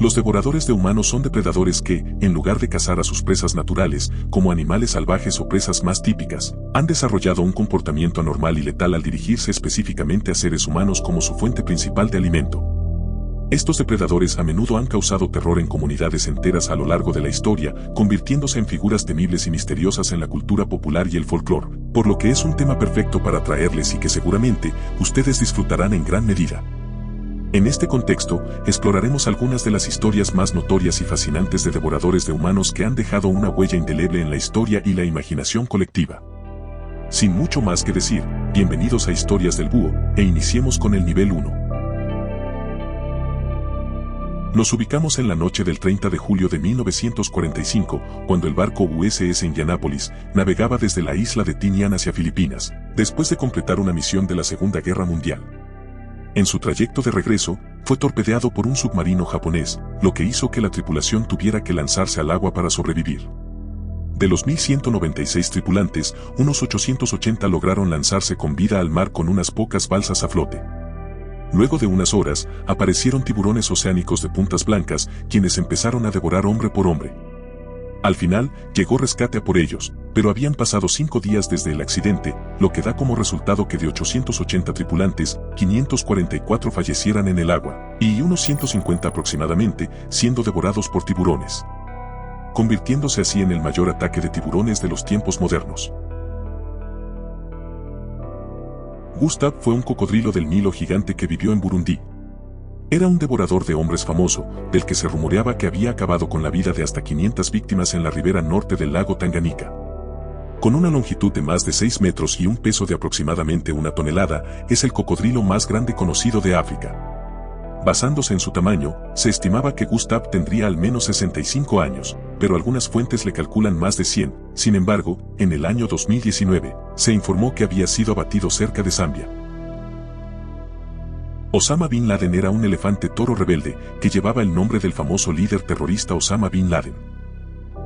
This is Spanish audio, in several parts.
Los devoradores de humanos son depredadores que, en lugar de cazar a sus presas naturales, como animales salvajes o presas más típicas, han desarrollado un comportamiento anormal y letal al dirigirse específicamente a seres humanos como su fuente principal de alimento. Estos depredadores a menudo han causado terror en comunidades enteras a lo largo de la historia, convirtiéndose en figuras temibles y misteriosas en la cultura popular y el folclore, por lo que es un tema perfecto para traerles y que seguramente ustedes disfrutarán en gran medida. En este contexto, exploraremos algunas de las historias más notorias y fascinantes de devoradores de humanos que han dejado una huella indeleble en la historia y la imaginación colectiva. Sin mucho más que decir, bienvenidos a Historias del Búho, e iniciemos con el nivel 1. Nos ubicamos en la noche del 30 de julio de 1945, cuando el barco USS Indianapolis navegaba desde la isla de Tinian hacia Filipinas, después de completar una misión de la Segunda Guerra Mundial. En su trayecto de regreso, fue torpedeado por un submarino japonés, lo que hizo que la tripulación tuviera que lanzarse al agua para sobrevivir. De los 1.196 tripulantes, unos 880 lograron lanzarse con vida al mar con unas pocas balsas a flote. Luego de unas horas, aparecieron tiburones oceánicos de puntas blancas, quienes empezaron a devorar hombre por hombre. Al final, llegó rescate a por ellos, pero habían pasado 5 días desde el accidente, lo que da como resultado que de 880 tripulantes, 544 fallecieran en el agua, y unos 150 aproximadamente, siendo devorados por tiburones, convirtiéndose así en el mayor ataque de tiburones de los tiempos modernos. Gustav fue un cocodrilo del Nilo gigante que vivió en Burundi. Era un devorador de hombres famoso, del que se rumoreaba que había acabado con la vida de hasta 500 víctimas en la ribera norte del lago Tanganica. Con una longitud de más de 6 metros y un peso de aproximadamente 1 tonelada, es el cocodrilo más grande conocido de África. Basándose en su tamaño, se estimaba que Gustav tendría al menos 65 años, pero algunas fuentes le calculan más de 100. Sin embargo, en el año 2019, se informó que había sido abatido cerca de Zambia. Osama Bin Laden era un elefante toro rebelde que llevaba el nombre del famoso líder terrorista Osama Bin Laden.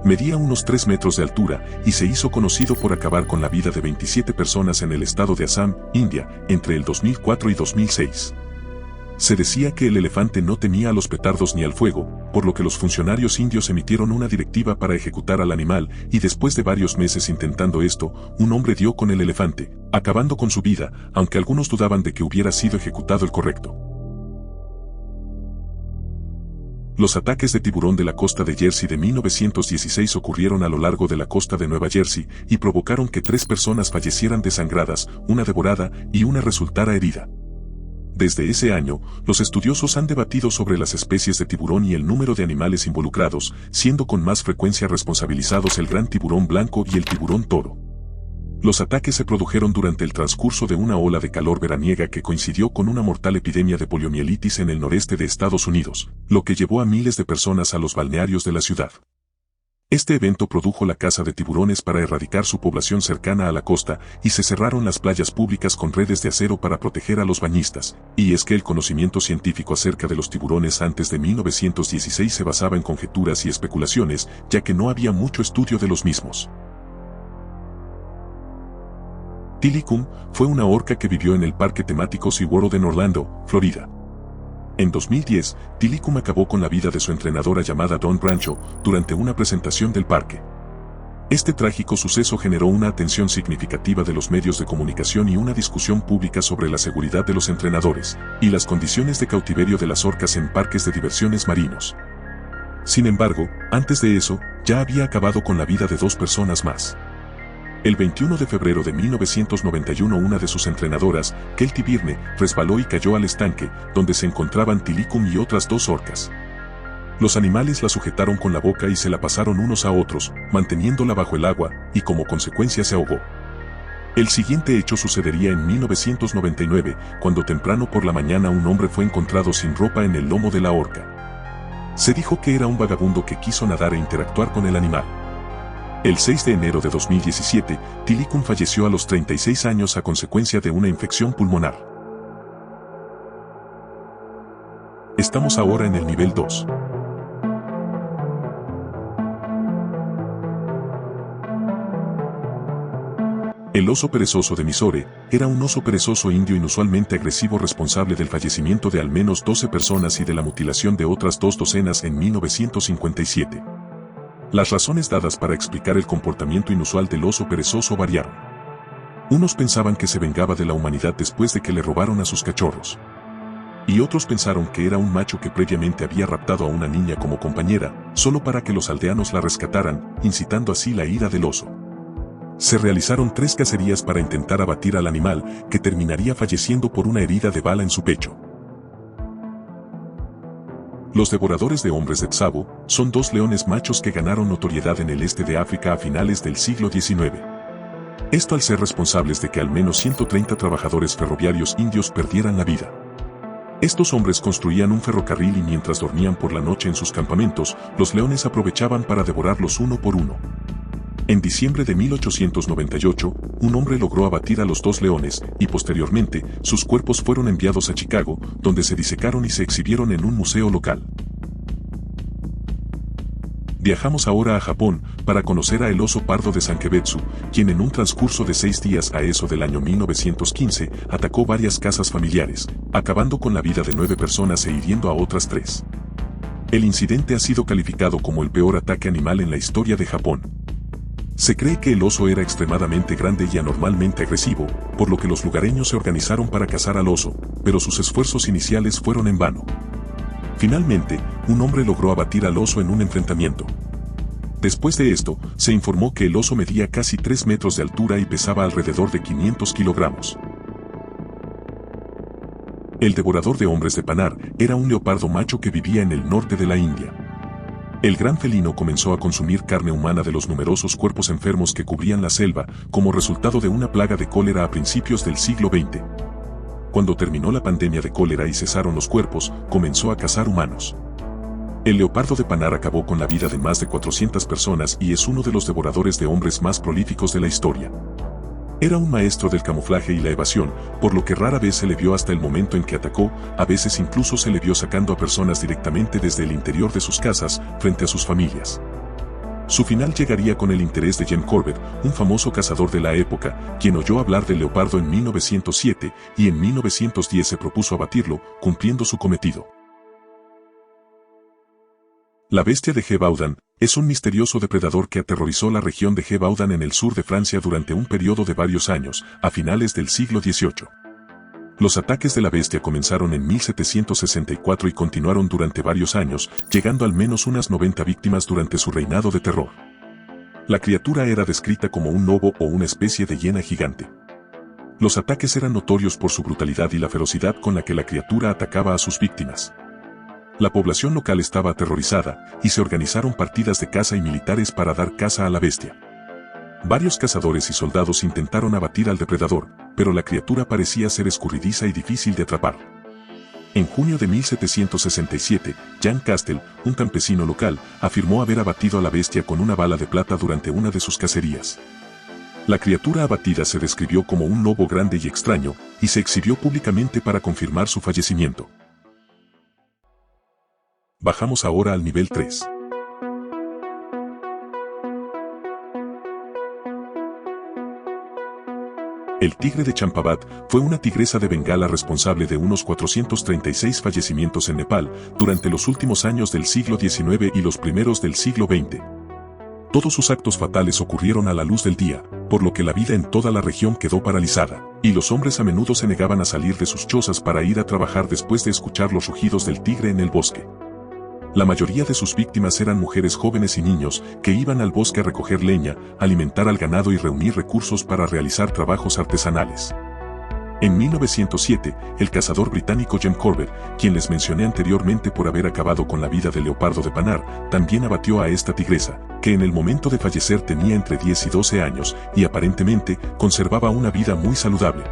Medía unos 3 metros de altura y se hizo conocido por acabar con la vida de 27 personas en el estado de Assam, India, entre el 2004 y 2006. Se decía que el elefante no temía a los petardos ni al fuego, por lo que los funcionarios indios emitieron una directiva para ejecutar al animal, y después de varios meses intentando esto, un hombre dio con el elefante, acabando con su vida, aunque algunos dudaban de que hubiera sido ejecutado el correcto. Los ataques de tiburón de la costa de Jersey de 1916 ocurrieron a lo largo de la costa de Nueva Jersey y provocaron que 3 personas fallecieran desangradas, una devorada y una resultara herida. Desde ese año, los estudiosos han debatido sobre las especies de tiburón y el número de animales involucrados, siendo con más frecuencia responsabilizados el gran tiburón blanco y el tiburón toro. Los ataques se produjeron durante el transcurso de una ola de calor veraniega que coincidió con una mortal epidemia de poliomielitis en el noreste de Estados Unidos, lo que llevó a miles de personas a los balnearios de la ciudad. Este evento produjo la caza de tiburones para erradicar su población cercana a la costa, y se cerraron las playas públicas con redes de acero para proteger a los bañistas, y es que el conocimiento científico acerca de los tiburones antes de 1916 se basaba en conjeturas y especulaciones, ya que no había mucho estudio de los mismos. Tilikum fue una orca que vivió en el parque temático SeaWorld en Orlando, Florida. En 2010, Tilikum acabó con la vida de su entrenadora llamada Dawn Brancho durante una presentación del parque. Este trágico suceso generó una atención significativa de los medios de comunicación y una discusión pública sobre la seguridad de los entrenadores y las condiciones de cautiverio de las orcas en parques de diversiones marinos. Sin embargo, antes de eso, ya había acabado con la vida de 2 personas más. El 21 de febrero de 1991 una de sus entrenadoras, Kelty Byrne, resbaló y cayó al estanque, donde se encontraban Tilikum y otras 2 orcas. Los animales la sujetaron con la boca y se la pasaron unos a otros, manteniéndola bajo el agua, y como consecuencia se ahogó. El siguiente hecho sucedería en 1999, cuando temprano por la mañana un hombre fue encontrado sin ropa en el lomo de la orca. Se dijo que era un vagabundo que quiso nadar e interactuar con el animal. El 6 de enero de 2017, Tilikum falleció a los 36 años a consecuencia de una infección pulmonar. Estamos ahora en el nivel 2. El oso perezoso de Mysore era un oso perezoso indio inusualmente agresivo responsable del fallecimiento de al menos 12 personas y de la mutilación de otras 2 docenas en 1957. Las razones dadas para explicar el comportamiento inusual del oso perezoso variaron. Unos pensaban que se vengaba de la humanidad después de que le robaron a sus cachorros. Y otros pensaron que era un macho que previamente había raptado a una niña como compañera, solo para que los aldeanos la rescataran, incitando así la ira del oso. Se realizaron 3 cacerías para intentar abatir al animal, que terminaría falleciendo por una herida de bala en su pecho. Los devoradores de hombres de Tsavo son 2 leones machos que ganaron notoriedad en el este de África a finales del siglo XIX. Esto al ser responsables de que al menos 130 trabajadores ferroviarios indios perdieran la vida. Estos hombres construían un ferrocarril y mientras dormían por la noche en sus campamentos, los leones aprovechaban para devorarlos uno por uno. En diciembre de 1898, un hombre logró abatir a los 2 leones, y posteriormente, sus cuerpos fueron enviados a Chicago, donde se disecaron y se exhibieron en un museo local. Viajamos ahora a Japón, para conocer a el oso pardo de Sankebetsu, quien en un transcurso de 6 días a eso del año 1915, atacó varias casas familiares, acabando con la vida de 9 personas e hiriendo a otras 3. El incidente ha sido calificado como el peor ataque animal en la historia de Japón. Se cree que el oso era extremadamente grande y anormalmente agresivo, por lo que los lugareños se organizaron para cazar al oso, pero sus esfuerzos iniciales fueron en vano. Finalmente, un hombre logró abatir al oso en un enfrentamiento. Después de esto, se informó que el oso medía casi 3 metros de altura y pesaba alrededor de 500 kilogramos. El devorador de hombres de Panar era un leopardo macho que vivía en el norte de la India. El gran felino comenzó a consumir carne humana de los numerosos cuerpos enfermos que cubrían la selva, como resultado de una plaga de cólera a principios del siglo XX. Cuando terminó la pandemia de cólera y cesaron los cuerpos, comenzó a cazar humanos. El leopardo de Panar acabó con la vida de más de 400 personas y es uno de los devoradores de hombres más prolíficos de la historia. Era un maestro del camuflaje y la evasión, por lo que rara vez se le vio hasta el momento en que atacó, a veces incluso se le vio sacando a personas directamente desde el interior de sus casas, frente a sus familias. Su final llegaría con el interés de Jem Corbett, un famoso cazador de la época, quien oyó hablar del leopardo en 1907 y en 1910 se propuso abatirlo, cumpliendo su cometido. La bestia de Gévaudan es un misterioso depredador que aterrorizó la región de Gévaudan en el sur de Francia durante un periodo de varios años, a finales del siglo XVIII. Los ataques de la bestia comenzaron en 1764 y continuaron durante varios años, llegando al menos unas 90 víctimas durante su reinado de terror. La criatura era descrita como un lobo o una especie de hiena gigante. Los ataques eran notorios por su brutalidad y la ferocidad con la que la criatura atacaba a sus víctimas. La población local estaba aterrorizada, y se organizaron partidas de caza y militares para dar caza a la bestia. Varios cazadores y soldados intentaron abatir al depredador, pero la criatura parecía ser escurridiza y difícil de atrapar. En junio de 1767, Jean Castel, un campesino local, afirmó haber abatido a la bestia con una bala de plata durante una de sus cacerías. La criatura abatida se describió como un lobo grande y extraño, y se exhibió públicamente para confirmar su fallecimiento. Bajamos ahora al nivel 3. El tigre de Champavat fue una tigresa de Bengala responsable de unos 436 fallecimientos en Nepal durante los últimos años del siglo XIX y los primeros del siglo XX. Todos sus actos fatales ocurrieron a la luz del día, por lo que la vida en toda la región quedó paralizada, y los hombres a menudo se negaban a salir de sus chozas para ir a trabajar después de escuchar los rugidos del tigre en el bosque. La mayoría de sus víctimas eran mujeres jóvenes y niños que iban al bosque a recoger leña, alimentar al ganado y reunir recursos para realizar trabajos artesanales. En 1907, el cazador británico Jem Corbett, quien les mencioné anteriormente por haber acabado con la vida del leopardo de Panar, también abatió a esta tigresa, que en el momento de fallecer tenía entre 10 y 12 años y aparentemente conservaba una vida muy saludable.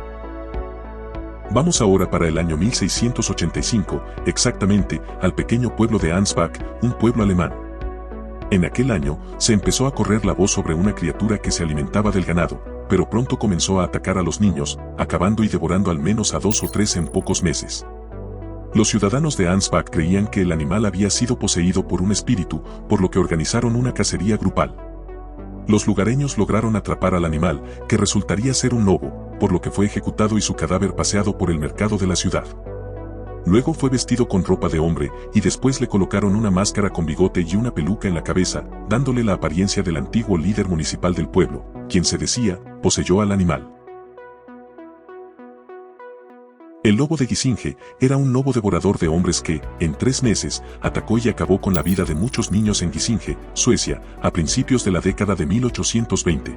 Vamos ahora para el año 1685, exactamente, al pequeño pueblo de Ansbach, un pueblo alemán. En aquel año, se empezó a correr la voz sobre una criatura que se alimentaba del ganado, pero pronto comenzó a atacar a los niños, acabando y devorando al menos a 2 o 3 en pocos meses. Los ciudadanos de Ansbach creían que el animal había sido poseído por un espíritu, por lo que organizaron una cacería grupal. Los lugareños lograron atrapar al animal, que resultaría ser un lobo, por lo que fue ejecutado y su cadáver paseado por el mercado de la ciudad. Luego fue vestido con ropa de hombre y después le colocaron una máscara con bigote y una peluca en la cabeza, dándole la apariencia del antiguo líder municipal del pueblo, quien se decía, poseyó al animal. El lobo de Gysinge era un lobo devorador de hombres que, en 3 meses, atacó y acabó con la vida de muchos niños en Gysinge, Suecia, a principios de la década de 1820.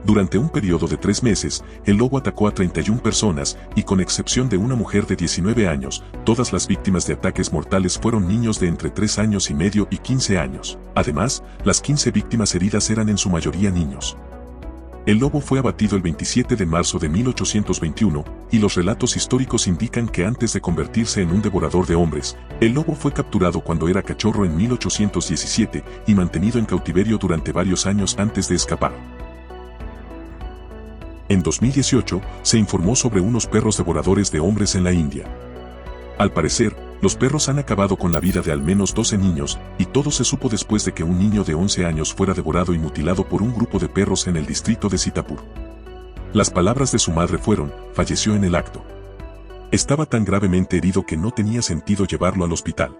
Durante un periodo de 3 meses, el lobo atacó a 31 personas y con excepción de una mujer de 19 años, todas las víctimas de ataques mortales fueron niños de entre 3 años y medio y 15 años. Además, las 15 víctimas heridas eran en su mayoría niños. El lobo fue abatido el 27 de marzo de 1821, y los relatos históricos indican que antes de convertirse en un devorador de hombres, el lobo fue capturado cuando era cachorro en 1817 y mantenido en cautiverio durante varios años antes de escapar. En 2018, se informó sobre unos perros devoradores de hombres en la India. Al parecer, los perros han acabado con la vida de al menos 12 niños, y todo se supo después de que un niño de 11 años fuera devorado y mutilado por un grupo de perros en el distrito de Sitapur. Las palabras de su madre fueron, falleció en el acto. Estaba tan gravemente herido que no tenía sentido llevarlo al hospital.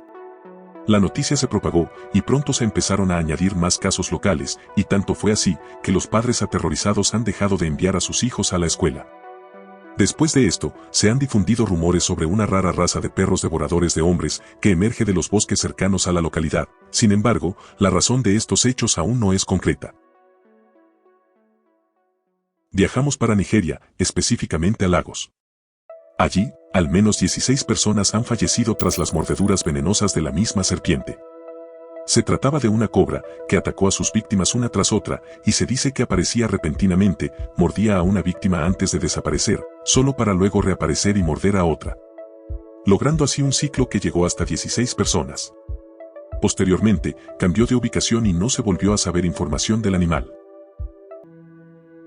La noticia se propagó, y pronto se empezaron a añadir más casos locales, y tanto fue así, que los padres aterrorizados han dejado de enviar a sus hijos a la escuela. Después de esto, se han difundido rumores sobre una rara raza de perros devoradores de hombres que emerge de los bosques cercanos a la localidad. Sin embargo, la razón de estos hechos aún no es concreta. Viajamos para Nigeria, específicamente a Lagos. Allí, al menos 16 personas han fallecido tras las mordeduras venenosas de la misma serpiente. Se trataba de una cobra, que atacó a sus víctimas una tras otra, y se dice que aparecía repentinamente, mordía a una víctima antes de desaparecer, solo para luego reaparecer y morder a otra. Logrando así un ciclo que llegó hasta 16 personas. Posteriormente, cambió de ubicación y no se volvió a saber información del animal.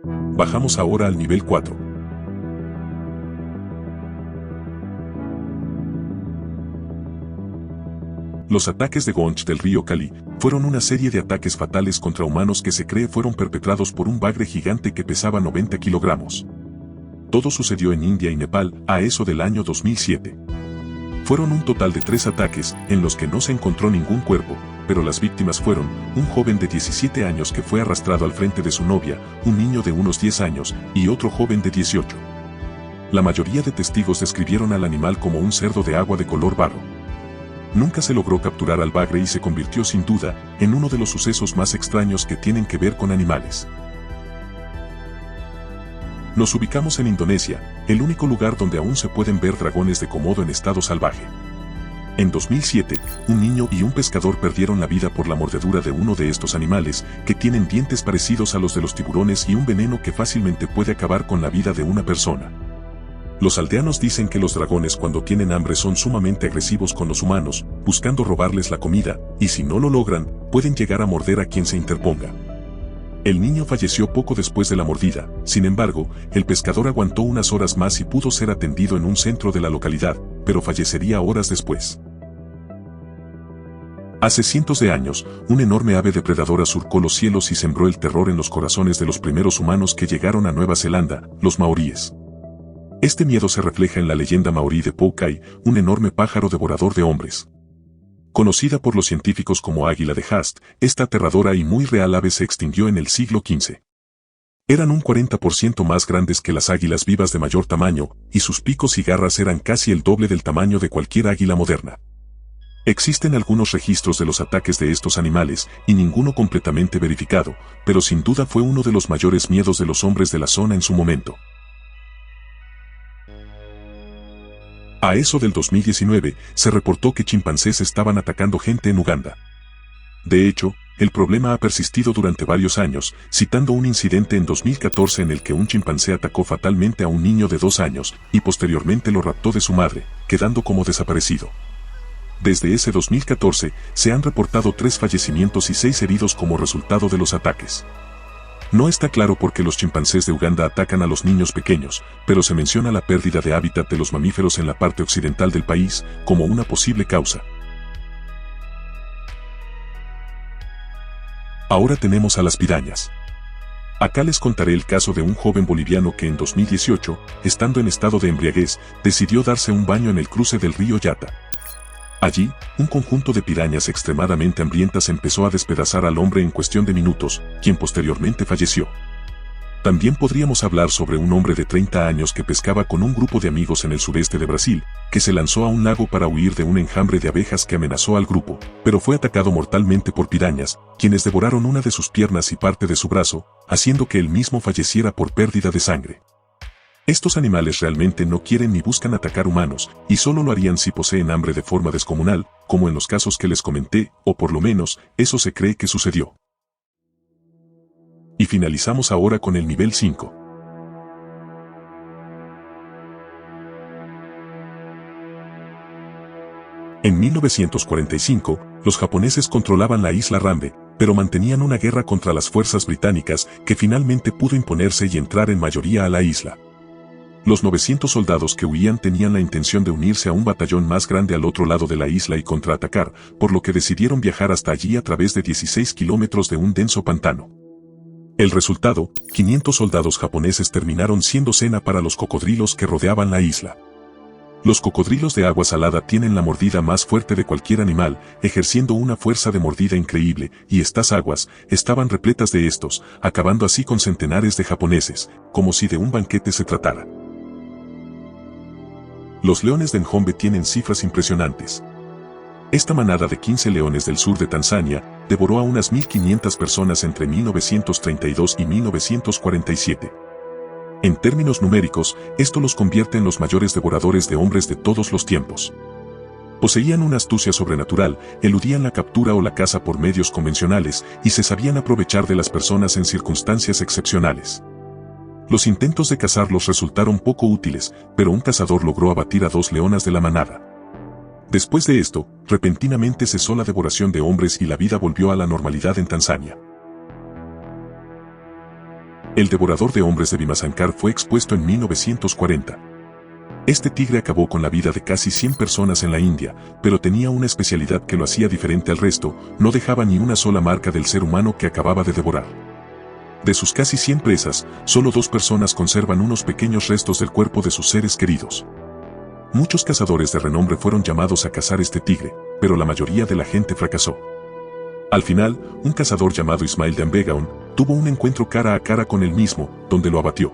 Bajamos ahora al nivel 4. Los ataques de Gonch del río Cali fueron una serie de ataques fatales contra humanos que se cree fueron perpetrados por un bagre gigante que pesaba 90 kilogramos. Todo sucedió en India y Nepal, a eso del año 2007. Fueron un total de 3 ataques, en los que no se encontró ningún cuerpo, pero las víctimas fueron, un joven de 17 años que fue arrastrado al frente de su novia, un niño de unos 10 años, y otro joven de 18. La mayoría de testigos describieron al animal como un cerdo de agua de color barro. Nunca se logró capturar al bagre y se convirtió sin duda en uno de los sucesos más extraños que tienen que ver con animales. Nos ubicamos en Indonesia, el único lugar donde aún se pueden ver dragones de Komodo en estado salvaje. En 2007, un niño y un pescador perdieron la vida por la mordedura de uno de estos animales, que tienen dientes parecidos a los de los tiburones y un veneno que fácilmente puede acabar con la vida de una persona. Los aldeanos dicen que los dragones cuando tienen hambre son sumamente agresivos con los humanos, buscando robarles la comida, y si no lo logran, pueden llegar a morder a quien se interponga. El niño falleció poco después de la mordida, sin embargo, el pescador aguantó unas horas más y pudo ser atendido en un centro de la localidad, pero fallecería horas después. Hace cientos de años, un enorme ave depredadora surcó los cielos y sembró el terror en los corazones de los primeros humanos que llegaron a Nueva Zelanda, los maoríes. Este miedo se refleja en la leyenda maorí de Poukai, un enorme pájaro devorador de hombres. Conocida por los científicos como águila de Haast, esta aterradora y muy real ave se extinguió en el siglo XV. Eran un 40% más grandes que las águilas vivas de mayor tamaño, y sus picos y garras eran casi el doble del tamaño de cualquier águila moderna. Existen algunos registros de los ataques de estos animales, y ninguno completamente verificado, pero sin duda fue uno de los mayores miedos de los hombres de la zona en su momento. A eso del 2019, se reportó que chimpancés estaban atacando gente en Uganda. De hecho, el problema ha persistido durante varios años, citando un incidente en 2014 en el que un chimpancé atacó fatalmente a un niño de 2 años, y posteriormente lo raptó de su madre, quedando como desaparecido. Desde ese 2014, se han reportado 3 fallecimientos y 6 heridos como resultado de los ataques. No está claro por qué los chimpancés de Uganda atacan a los niños pequeños, pero se menciona la pérdida de hábitat de los mamíferos en la parte occidental del país como una posible causa. Ahora tenemos a las pirañas. Acá les contaré el caso de un joven boliviano que en 2018, estando en estado de embriaguez, decidió darse un baño en el cruce del río Yata. Allí, un conjunto de pirañas extremadamente hambrientas empezó a despedazar al hombre en cuestión de minutos, quien posteriormente falleció. También podríamos hablar sobre un hombre de 30 años que pescaba con un grupo de amigos en el sureste de Brasil, que se lanzó a un lago para huir de un enjambre de abejas que amenazó al grupo, pero fue atacado mortalmente por pirañas, quienes devoraron una de sus piernas y parte de su brazo, haciendo que él mismo falleciera por pérdida de sangre. Estos animales realmente no quieren ni buscan atacar humanos, y solo lo harían si poseen hambre de forma descomunal, como en los casos que les comenté, o por lo menos, eso se cree que sucedió. Y finalizamos ahora con el nivel 5. En 1945, los japoneses controlaban la isla Rambe, pero mantenían una guerra contra las fuerzas británicas que finalmente pudo imponerse y entrar en mayoría a la isla. Los 900 soldados que huían tenían la intención de unirse a un batallón más grande al otro lado de la isla y contraatacar, por lo que decidieron viajar hasta allí a través de 16 kilómetros de un denso pantano. El resultado, 500 soldados japoneses terminaron siendo cena para los cocodrilos que rodeaban la isla. Los cocodrilos de agua salada tienen la mordida más fuerte de cualquier animal, ejerciendo una fuerza de mordida increíble, y estas aguas estaban repletas de estos, acabando así con centenares de japoneses, como si de un banquete se tratara. Los leones de Njombe tienen cifras impresionantes. Esta manada de 15 leones del sur de Tanzania devoró a unas 1.500 personas entre 1932 y 1947. En términos numéricos, esto los convierte en los mayores devoradores de hombres de todos los tiempos. Poseían una astucia sobrenatural, eludían la captura o la caza por medios convencionales y se sabían aprovechar de las personas en circunstancias excepcionales. Los intentos de cazarlos resultaron poco útiles, pero un cazador logró abatir a 2 leonas de la manada. Después de esto, repentinamente cesó la devoración de hombres y la vida volvió a la normalidad en Tanzania. El devorador de hombres de Bhimasankar fue expuesto en 1940. Este tigre acabó con la vida de casi 100 personas en la India, pero tenía una especialidad que lo hacía diferente al resto, no dejaba ni una sola marca del ser humano que acababa de devorar. De sus casi 100 presas, solo 2 personas conservan unos pequeños restos del cuerpo de sus seres queridos. Muchos cazadores de renombre fueron llamados a cazar este tigre, pero la mayoría de la gente fracasó. Al final, un cazador llamado Ismail de Ambegaon tuvo un encuentro cara a cara con él mismo, donde lo abatió.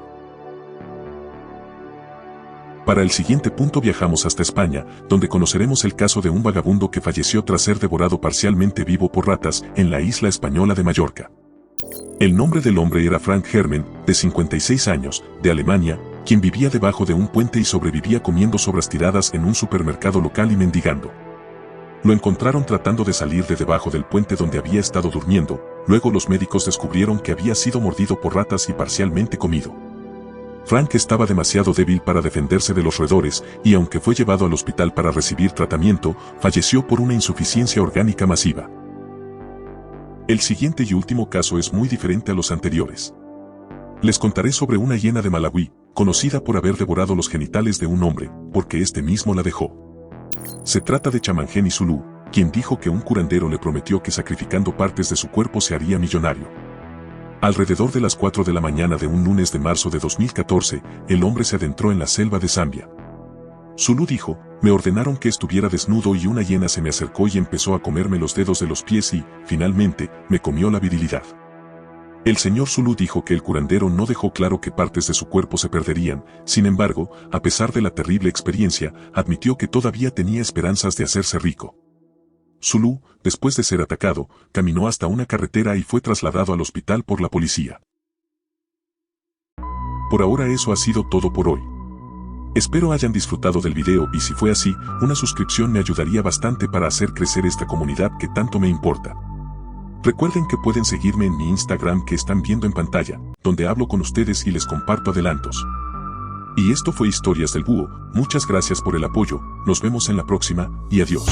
Para el siguiente punto viajamos hasta España, donde conoceremos el caso de un vagabundo que falleció tras ser devorado parcialmente vivo por ratas en la isla española de Mallorca. El nombre del hombre era Frank Hermann, de 56 años, de Alemania, quien vivía debajo de un puente y sobrevivía comiendo sobras tiradas en un supermercado local y mendigando. Lo encontraron tratando de salir de debajo del puente donde había estado durmiendo, luego los médicos descubrieron que había sido mordido por ratas y parcialmente comido. Frank estaba demasiado débil para defenderse de los roedores y aunque fue llevado al hospital para recibir tratamiento, falleció por una insuficiencia orgánica masiva. El siguiente y último caso es muy diferente a los anteriores. Les contaré sobre una hiena de Malawi, conocida por haber devorado los genitales de un hombre, porque este mismo la dejó. Se trata de Chamangeni Zulu, quien dijo que un curandero le prometió que sacrificando partes de su cuerpo se haría millonario. Alrededor de las 4 de la mañana de un lunes de marzo de 2014, el hombre se adentró en la selva de Zambia. Zulu dijo, me ordenaron que estuviera desnudo y una hiena se me acercó y empezó a comerme los dedos de los pies y, finalmente, me comió la virilidad. El señor Zulu dijo que el curandero no dejó claro que partes de su cuerpo se perderían, sin embargo, a pesar de la terrible experiencia, admitió que todavía tenía esperanzas de hacerse rico. Zulu, después de ser atacado, caminó hasta una carretera y fue trasladado al hospital por la policía. Por ahora eso ha sido todo por hoy. Espero hayan disfrutado del video y si fue así, una suscripción me ayudaría bastante para hacer crecer esta comunidad que tanto me importa. Recuerden que pueden seguirme en mi Instagram que están viendo en pantalla, donde hablo con ustedes y les comparto adelantos. Y esto fue Historias del Búho, muchas gracias por el apoyo, nos vemos en la próxima, y adiós.